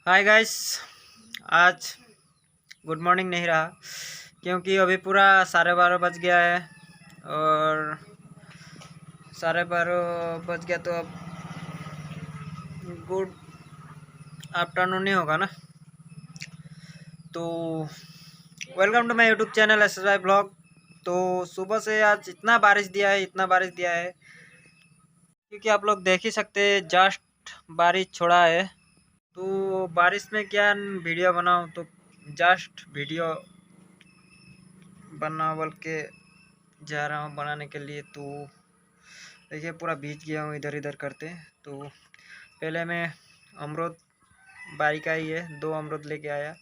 Hi guys. आज good morning नहीं रहा क्योंकि अभी पूरा 12:30 बज गया है और 12:30 बज गया तो अब गुड आफ्टरनून ही होगा ना। तो welcome to my YouTube channel SSY blog. तो सुबह से आज इतना बारिश दिया है, इतना बारिश दिया है क्योंकि आप लोग देख ही सकते हैं, जस्ट बारिश छोड़ा है। तो बारिश में क्या वीडियो बनाऊं, तो जस्ट वीडियो बना बोल के जा रहा हूँ बनाने के लिए। तो देखिए पूरा भीग गया हूँ इधर इधर करते। तो पहले मैं अमरूद, बारी का ही है, 2 अमरूद लेके आया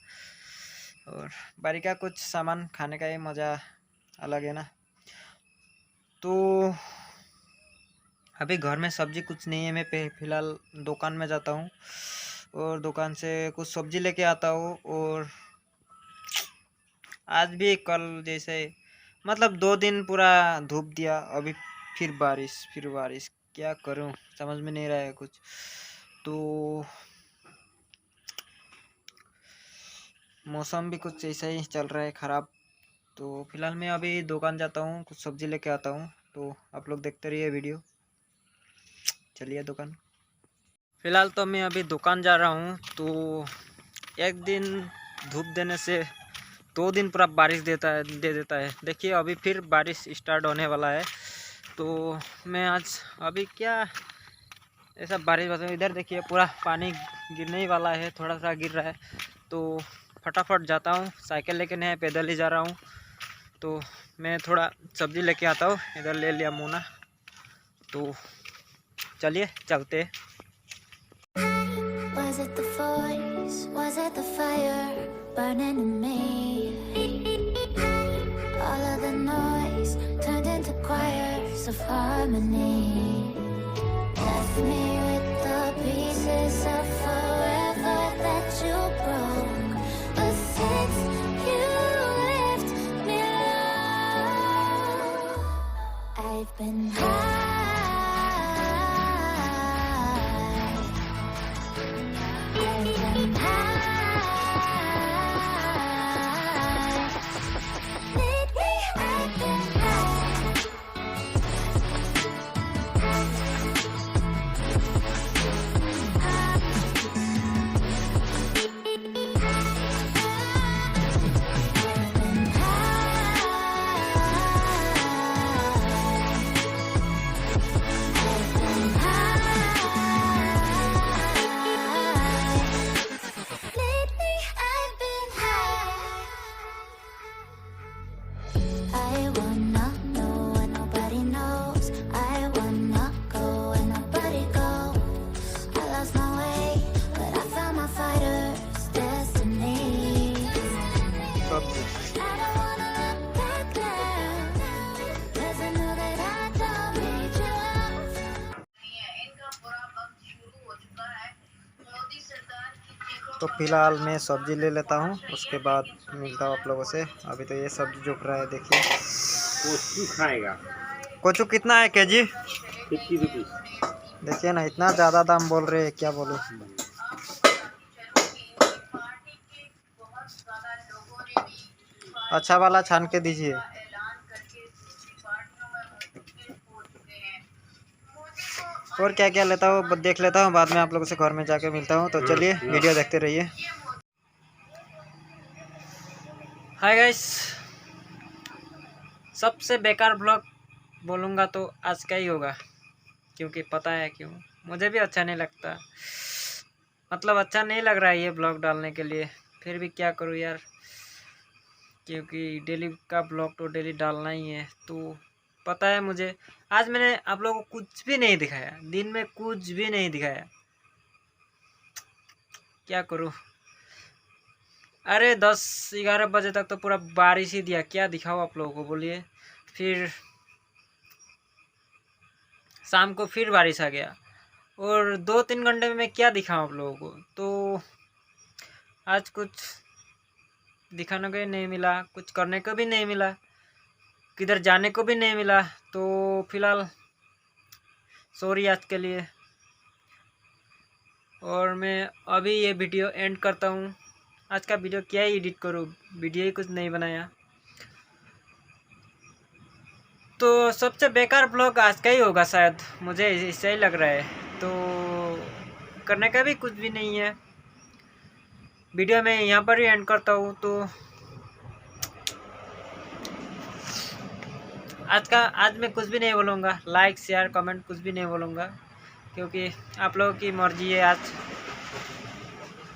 और बारी का कुछ सामान खाने का ही मज़ा अलग है ना। तो अभी घर में सब्जी कुछ नहीं है, मैं फ़िलहाल दुकान में जाता हूँ और दुकान से कुछ सब्जी लेके आता हूँ। और आज भी कल जैसे मतलब 2 दिन पूरा धूप दिया, अभी फिर बारिश क्या करूं समझ में नहीं रहा है कुछ। तो मौसम भी कुछ ऐसा ही चल रहा है ख़राब। तो फिलहाल मैं अभी दुकान जाता हूँ, कुछ सब्जी लेके आता हूँ। तो आप लोग देखते रहिए वीडियो। चलिए दुकान। फिलहाल तो मैं अभी दुकान जा रहा हूँ। तो एक दिन धूप देने से 2 दिन पूरा बारिश दे देता है। देखिए अभी फिर बारिश स्टार्ट होने वाला है। तो मैं आज अभी क्या ऐसा बारिश बताऊँ, इधर देखिए पूरा पानी गिरने ही वाला है, थोड़ा सा गिर रहा है। तो फटाफट जाता हूँ, साइकिल लेके नहीं पैदल ही जा रहा हूँ। तो मैं थोड़ा सब्जी लेके आता हूँ, इधर ले लिया मुना। तो चलिए चलते। Was it the voice? Was it the fire burning in me? All of the noise turned into choirs of harmony. Left me with the pieces of forever that you broke. But since you left me alone, I've been high. I wanna know what nobody knows. I wanna go where nobody goes. I lost my way, but I found my fighter's destiny. I don't wanna look back now, 'cause I know that I don't need your love. तो फिलहाल मैं सब्जी ले लेता हूँ, उसके बाद मिलता हूँ आप लोगों से। अभी तो ये सब्जी जुक रहा है, देखिए। कोचू खाएगा। कोचू कितना है केजी? 50 रुपीज़। देखिए ना, इतना ज़्यादा दाम बोल रहे हैं, क्या बोलूँ। अच्छा वाला छान के दीजिए। और क्या क्या लेता हूँ देख लेता हूँ, बाद में आप लोगों से घर में जाके मिलता हूँ। तो चलिए वीडियो देखते रहिए। हाय गाइस, सबसे बेकार ब्लॉग बोलूँगा तो आज का ही होगा, क्योंकि पता है क्यों, मुझे भी अच्छा नहीं लगता। मतलब अच्छा नहीं लग रहा है ये ब्लॉग डालने के लिए, फिर भी क्या करूँ यार, क्योंकि डेली का ब्लॉग तो डेली डालना ही है। तो पता है मुझे, आज मैंने आप लोगों को कुछ भी नहीं दिखाया, दिन में कुछ भी नहीं दिखाया, क्या करूँ। अरे 10-11 बजे तक तो पूरा बारिश ही दिया, क्या दिखाओ आप लोगों को बोलिए। फिर शाम को फिर बारिश आ गया और 2-3 घंटे में मैं क्या दिखाऊं आप लोगों को। तो आज कुछ दिखाने को ही नहीं मिला, कुछ करने को भी नहीं मिला, किधर जाने को भी नहीं मिला। तो फिलहाल सॉरी आज के लिए। और मैं अभी ये वीडियो एंड करता हूँ। आज का वीडियो क्या ही एडिट करूँ, वीडियो ही कुछ नहीं बनाया। तो सबसे बेकार ब्लॉग आज का ही होगा शायद, मुझे ऐसा ही लग रहा है। तो करने का भी कुछ भी नहीं है, वीडियो मैं यहाँ पर ही एंड करता हूँ। तो आज मैं कुछ भी नहीं बोलूँगा, लाइक शेयर कमेंट कुछ भी नहीं बोलूँगा, क्योंकि आप लोगों की मर्जी है आज।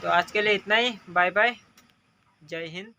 तो आज के लिए इतना ही, बाय बाय, जय हिंद।